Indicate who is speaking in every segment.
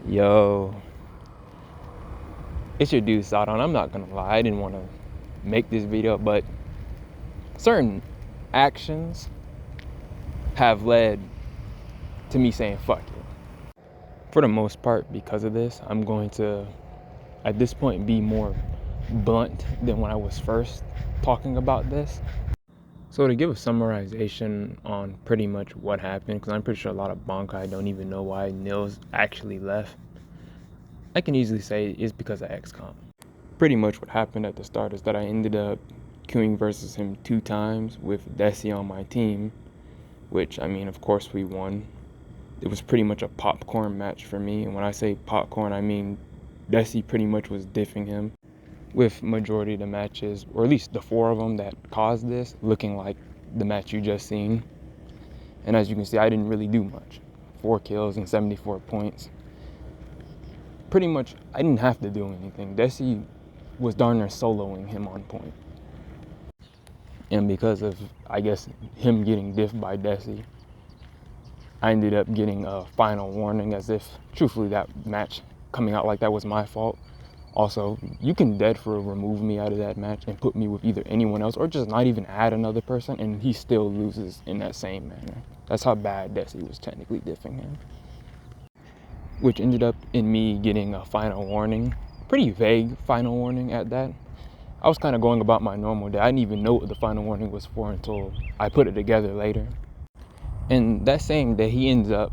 Speaker 1: Yo, it's your dude Sadon. I'm not gonna lie, I didn't want to make this video, but certain actions have led to me saying fuck it. For the most part, because of this, I'm going to, at this point, be more blunt than when I was first talking about this. So to give a summarization on pretty much what happened, because I'm pretty sure a lot of Bankai don't even know why Nils actually left, I can easily say it's because of XCOM. Pretty much what happened at the start is that I ended up queuing versus him 2 times with Desi on my team, which, I mean, of course we won. It was pretty much a popcorn match for me, and when I say popcorn, I mean Desi pretty much was diffing him with majority of the matches, or at least the 4 of them that caused this, looking like the match you just seen. And as you can see, I didn't really do much. 4 kills and 74 points. Pretty much, I didn't have to do anything. Desi was darn near soloing him on point. And because of, I guess, him getting diffed by Desi, I ended up getting a final warning, as if, truthfully, that match coming out like that was my fault. Also, you can dead for remove me out of that match and put me with either anyone else or just not even add another person, and he still loses in that same manner. That's how bad Desi was technically diffing him. Which ended up in me getting a final warning. Pretty vague final warning at that. I was kind of going about my normal day. I didn't even know what the final warning was for until I put it together later. And that same day, he ends up,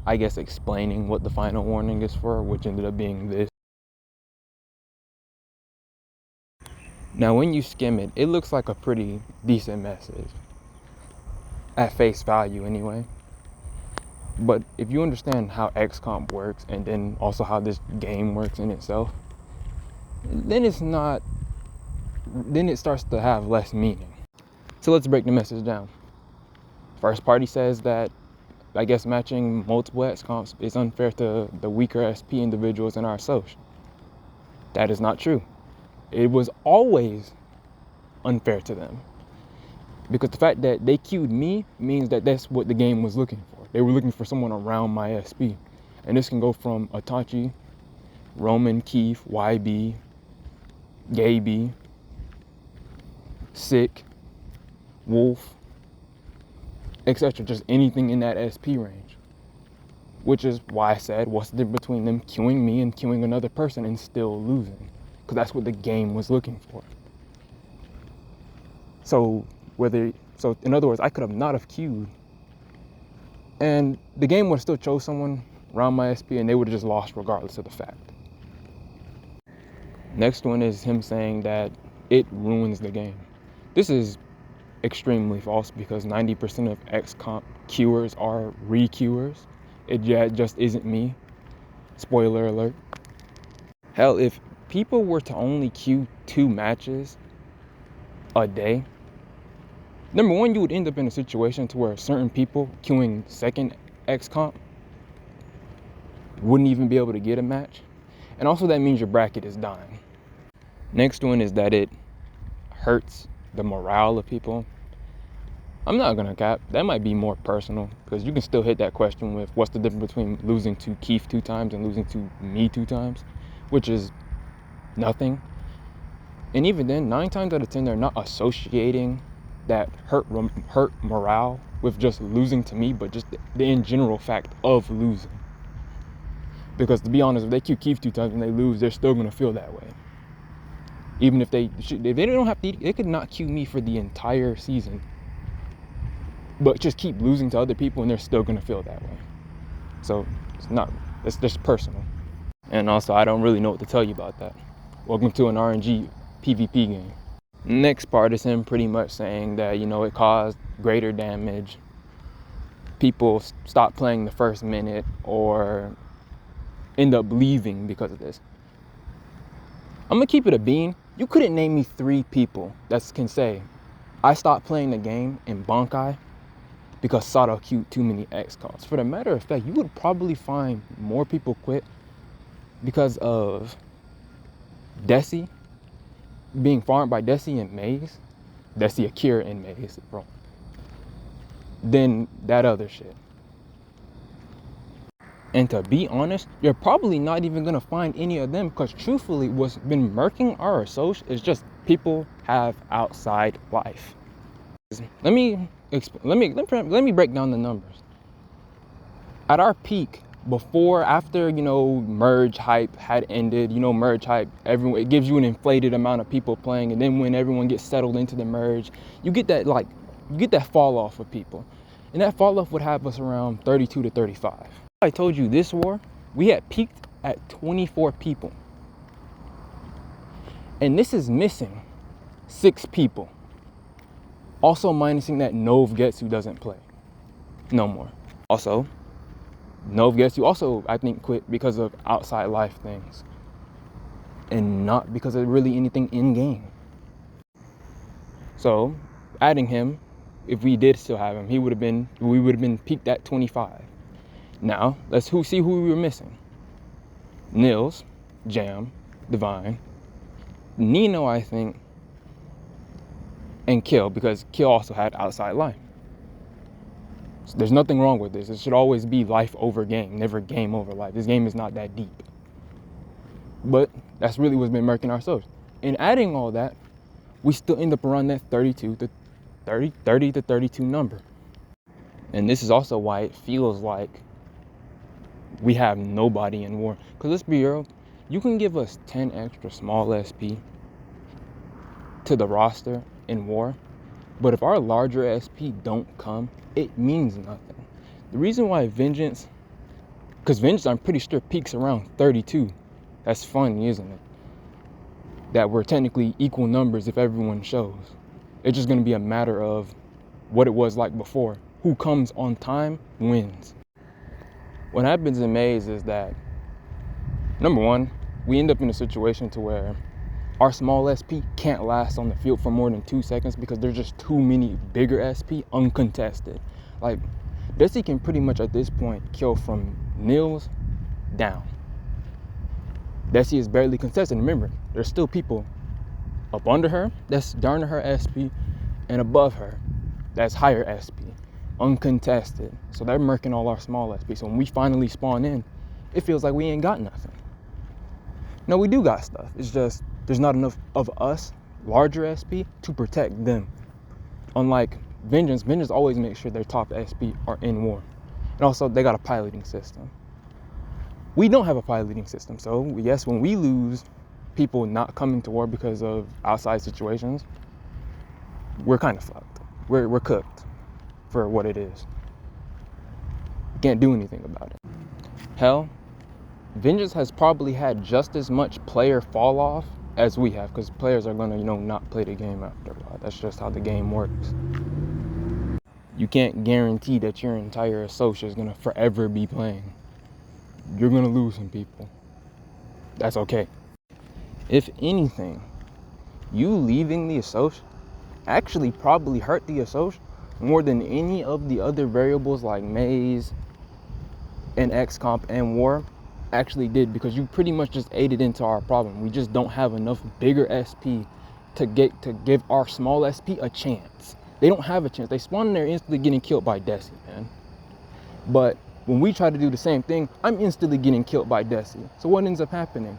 Speaker 1: I guess, explaining what the final warning is for, which ended up being this. Now, when you skim it, it looks like a pretty decent message. At face value, anyway. But if you understand how XCOM works, and then also how this game works in itself, then it's not, then it starts to have less meaning. So let's break the message down. First party says that, I guess, matching multiple XCOMs is unfair to the weaker SP individuals in our social. That is not true. It was always unfair to them. Because the fact that they queued me means that that's what the game was looking for. They were looking for someone around my SP. And this can go from Itachi, Roman, Keith, YB, Gaby, Sick, Wolf, etc. Just anything in that SP range. Which is why I said, what's the difference between them queuing me and queuing another person and still losing? Because that's what the game was looking for. So in other words, I could have not have queued, and the game would have still chose someone around my SP, and they would have just lost regardless of the fact. Next one is him saying that it ruins the game. This is extremely false, because 90% of XCOM queuers are re-queuers. It just isn't me. Spoiler alert. Hell, if people were to only queue 2 matches a day, number one, you would end up in a situation to where certain people queuing second XCOM wouldn't even be able to get a match. And also that means your bracket is dying. Next one is that it hurts the morale of people. I'm not gonna cap, that might be more personal, because you can still hit that question with what's the difference between losing to Keith 2 times and losing to me 2 times, which is nothing. And even then, 9 times out of 10, they're not associating that hurt morale with just losing to me, but just the in general fact of losing. Because to be honest, if they queue Keith 2 times and they lose, they're still gonna feel that way. Even if they don't have to, they could not queue me for the entire season, but just keep losing to other people and they're still gonna feel that way. So it's just personal. And also, I don't really know what to tell you about that. Welcome to an RNG PvP game. Next part is him pretty much saying that, it caused greater damage. People stop playing the first minute or end up leaving because of this. I'm gonna keep it a bean. You couldn't name me 3 people that can say, I stopped playing the game in Bankai because Sato queued too many XCOMs. For the matter of fact, you would probably find more people quit because of Desi being farmed by Desi and Maze, Desi, Akira, and Maze, bro, than that other shit. And to be honest, you're probably not even gonna find any of them, because truthfully, what's been murking our associate is just people have outside life. Let me break down the numbers. At our peak, after merge hype had ended, merge hype, everyone, it gives you an inflated amount of people playing, and then when everyone gets settled into the merge, you get that fall off of people, and that fall off would have us around 32 to 35. I told you this war, we had peaked at 24 people, and this is missing 6 people. Also minusing that Getsu doesn't play no more. Also, Getsu also, I think, quit because of outside life things, and not because of really anything in game. So adding him, if we did still have him, we would have been peaked at 25. Now let's see who we were missing. Nils, Jam, Divine, Nino, I think, and Kill, because Kill also had outside life. So there's nothing wrong with this. It should always be life over game, never game over life. This game is not that deep. But that's really what's been murking our souls. And adding all that, we still end up around that 30 to 32 number. And this is also why it feels like we have nobody in war. Because let's be real, you can give us 10 extra small SP to the roster in war, but if our larger SP don't come, it means nothing. The reason why Vengeance, because Vengeance, I'm pretty sure, peaks around 32. That's funny, isn't it? That we're technically equal numbers if everyone shows. It's just going to be a matter of what it was like before. Who comes on time wins. What happens in Maze is that, number one, we end up in a situation to where our small SP can't last on the field for more than 2 seconds because there's just too many bigger SP uncontested. Like, Desi can pretty much at this point kill from Nils down. Desi is barely contested. Remember, there's still people up under her that's darn her SP, and above her that's higher SP, uncontested. So they're murking all our small SP. So when we finally spawn in, it feels like we ain't got nothing. No, we do got stuff. It's just there's not enough of us, larger SP, to protect them. Unlike Vengeance always makes sure their top SP are in war. And also, they got a piloting system. We don't have a piloting system, so yes, when we lose people not coming to war because of outside situations, we're kind of fucked. We're cooked for what it is. We can't do anything about it. Hell, Vengeance has probably had just as much player fall off as we have, because players are gonna, not play the game after a while. That's just how the game works. You can't guarantee that your entire associate is gonna forever be playing. You're gonna lose some people. That's okay. If anything, you leaving the associate actually probably hurt the associate more than any of the other variables like Maze and XComp and War actually did, because you pretty much just aided into our problem. We just don't have enough bigger SP to give our small SP a chance. They don't have a chance. They spawn in there instantly getting killed by Desi, man. But when we try to do the same thing, I'm instantly getting killed by Desi. So what ends up happening?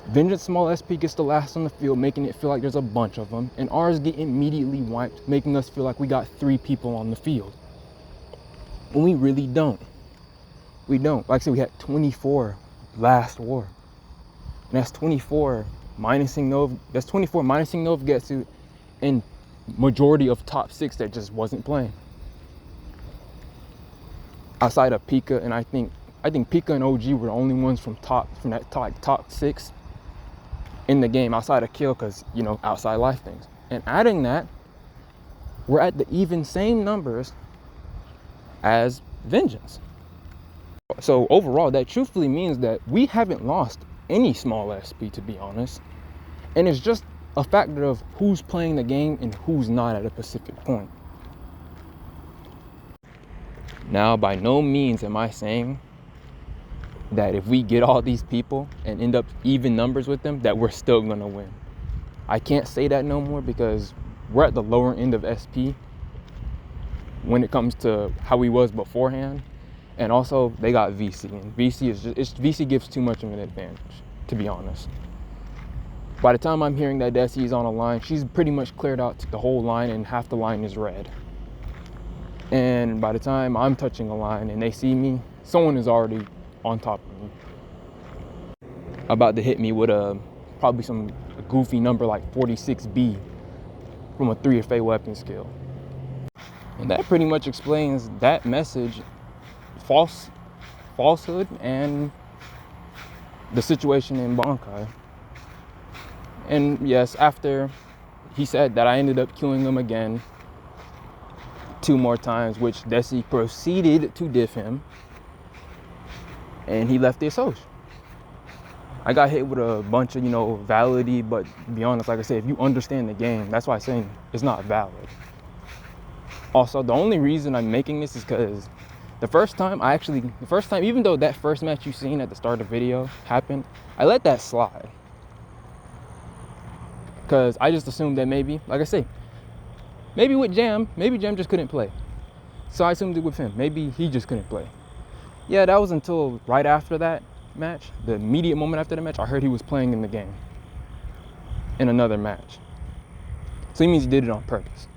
Speaker 1: Vengeance small SP gets the last on the field, making it feel like there's a bunch of them, and ours get immediately wiped, making us feel like we got 3 people on the field. When we really don't. We don't. Like I said, we had 24 last war. And that's 24 minusing Getsu and majority of top 6 that just wasn't playing. Outside of Pika, and I think Pika and OG were the only ones from that top 6 in the game outside of Kill, because outside life things. And adding that, we're at the even same numbers as Vengeance. So overall, that truthfully means that we haven't lost any small SP, to be honest. And it's just a factor of who's playing the game and who's not at a specific point. Now, by no means am I saying that if we get all these people and end up even numbers with them, that we're still gonna win. I can't say that no more, because we're at the lower end of SP when it comes to how we was beforehand. And also, they got VC, and VC gives too much of an advantage, to be honest. By the time I'm hearing that Desi is on a line, she's pretty much cleared out the whole line, and half the line is red. And by the time I'm touching a line and they see me, someone is already on top of me, about to hit me with probably some goofy number like 46B from a 3FA weapon skill. And that pretty much explains that message, falsehood, and the situation in Bankai. And yes, after he said that, I ended up killing him again 2 more times, which Desi proceeded to diff him, and he left the association. I got hit with a bunch of, validity, but to be honest, like I said, if you understand the game, that's why I'm saying it's not valid. Also, the only reason I'm making this is because the first time, even though that first match you seen at the start of the video happened, I let that slide. Because I just assumed that maybe, like I say, maybe with Jam just couldn't play. So I assumed it with him. Maybe he just couldn't play. Yeah, that was until right after that match, the immediate moment after the match, I heard he was playing in the game. In another match. So he means he did it on purpose.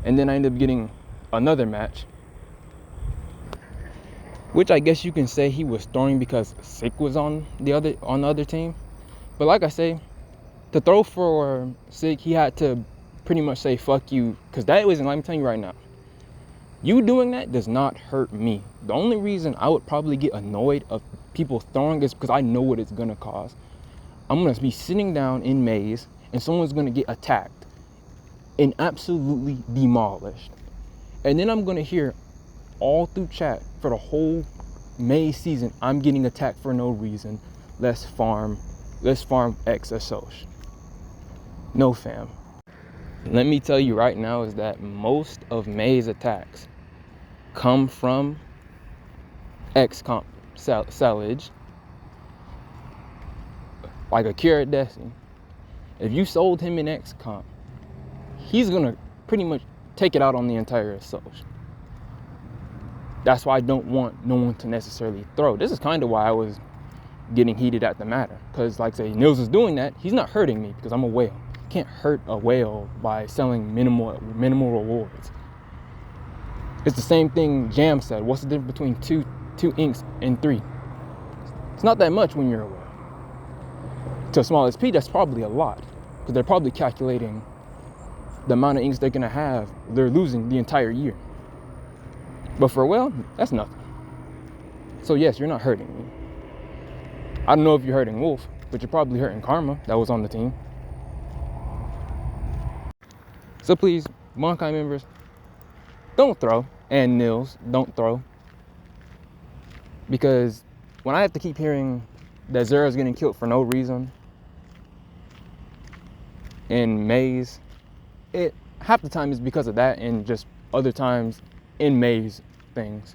Speaker 1: And then I ended up getting another match, which I guess you can say he was throwing because Sick was on the other team. But like I say, to throw for Sick, he had to pretty much say fuck you, because that wasn't, let me tell you right now, you doing that does not hurt me. The only reason I would probably get annoyed of people throwing is because I know what it's gonna cause. I'm gonna be sitting down in maze and someone's gonna get attacked and absolutely demolished. And then I'm gonna hear all through chat for the whole maze season, I'm getting attacked for no reason. Let's farm X association. No, fam. Let me tell you right now is that most of maze attacks come from X comp sellage, like Akira Desi. If you sold him in X comp, he's gonna pretty much take it out on the entire association. That's why I don't want no one to necessarily throw. This is kind of why I was getting heated at the matter, because like say Nils is doing that, he's not hurting me because I'm a whale. Can't hurt a whale by selling minimal rewards. It's the same thing Jam said. What's the difference between two inks and 3? It's not that much when you're a whale. To a small SP, that's probably a lot, because they're probably calculating the amount of inks they're losing the entire year. But for a whale, that's nothing. So yes, you're not hurting me. I don't know if you're hurting Wolf, but you're probably hurting Karma that was on the team. So please, Bankai members, don't throw. And Nils, don't throw. Because when I have to keep hearing that Zera's getting killed for no reason in maze, half the time is because of that, and just other times in maze things.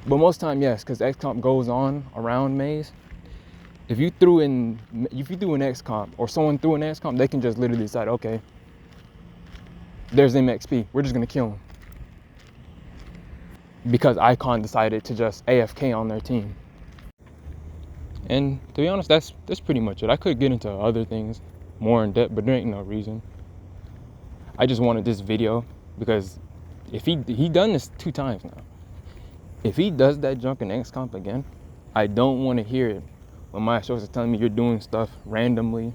Speaker 1: But most time, yes, because X comp goes on around maze. If you threw an X comp, or someone threw an X comp, they can just literally decide, okay, there's MXP, we're just gonna kill him. Because Icon decided to just AFK on their team. And to be honest, that's pretty much it. I could get into other things more in depth, but there ain't no reason. I just wanted this video because if he done this 2 times now. If he does that junk in X comp again, I don't want to hear it when my shows are telling me you're doing stuff randomly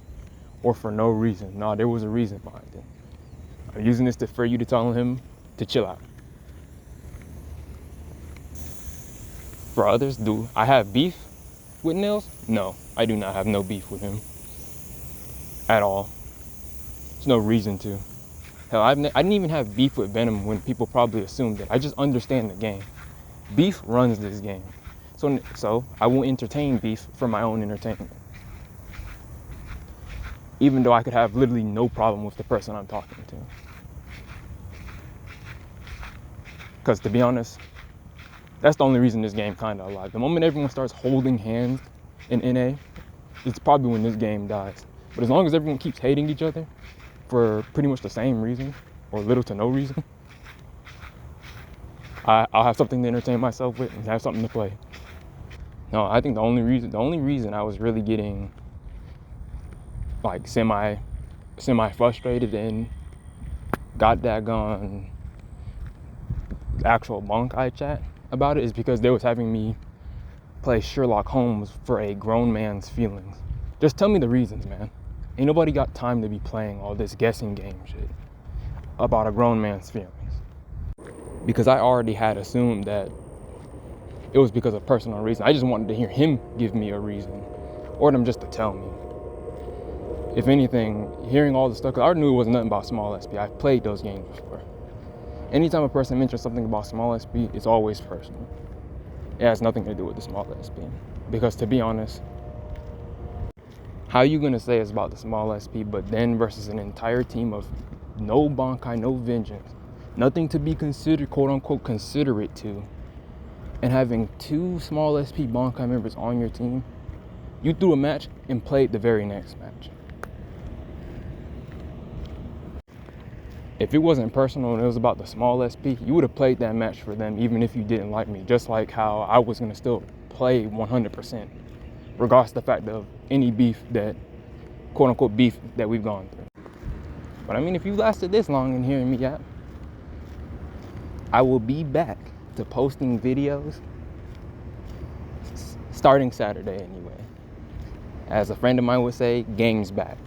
Speaker 1: or for no reason. No, there was a reason behind it. I'm using this for you to tell him to chill out. For others, do I have beef with Nils? No, I do not have no beef with him at all. There's no reason to. Hell, I didn't even have beef with Venom when people probably assumed it. I just understand the game. Beef runs this game. So I won't entertain beef for my own entertainment. Even though I could have literally no problem with the person I'm talking to. Because to be honest, that's the only reason this game kind of alive. The moment everyone starts holding hands in NA, it's probably when this game dies. But as long as everyone keeps hating each other for pretty much the same reason, or little to no reason, I'll have something to entertain myself with and have something to play. No, I think the only reason I was really getting like semi frustrated and got that gone actual Bankai chat about it is because they was having me play Sherlock Holmes for a grown man's feelings. Just tell me the reasons, man. Ain't nobody got time to be playing all this guessing game shit about a grown man's feelings. Because I already had assumed that it was because of personal reason. I just wanted to hear him give me a reason, or them just to tell me. If anything, hearing all the stuff, cause I already knew it wasn't nothing about small SP. I've played those games before. Anytime a person mentions something about small SP, it's always personal. It has nothing to do with the small SP. Because to be honest, how are you gonna say it's about the small SP, but then versus an entire team of no Bankai, no vengeance, nothing to be considered, quote unquote, considerate to, and having 2 small SP Bankai members on your team, you threw a match and played the very next match. If it wasn't personal and it was about the small SP, you would have played that match for them even if you didn't like me, just like how I was gonna still play 100%, regardless of the fact of any beef that, quote unquote, beef that we've gone through. But I mean, if you lasted this long in hearing me yap, I will be back to posting videos starting Saturday anyway. As a friend of mine would say, game's back.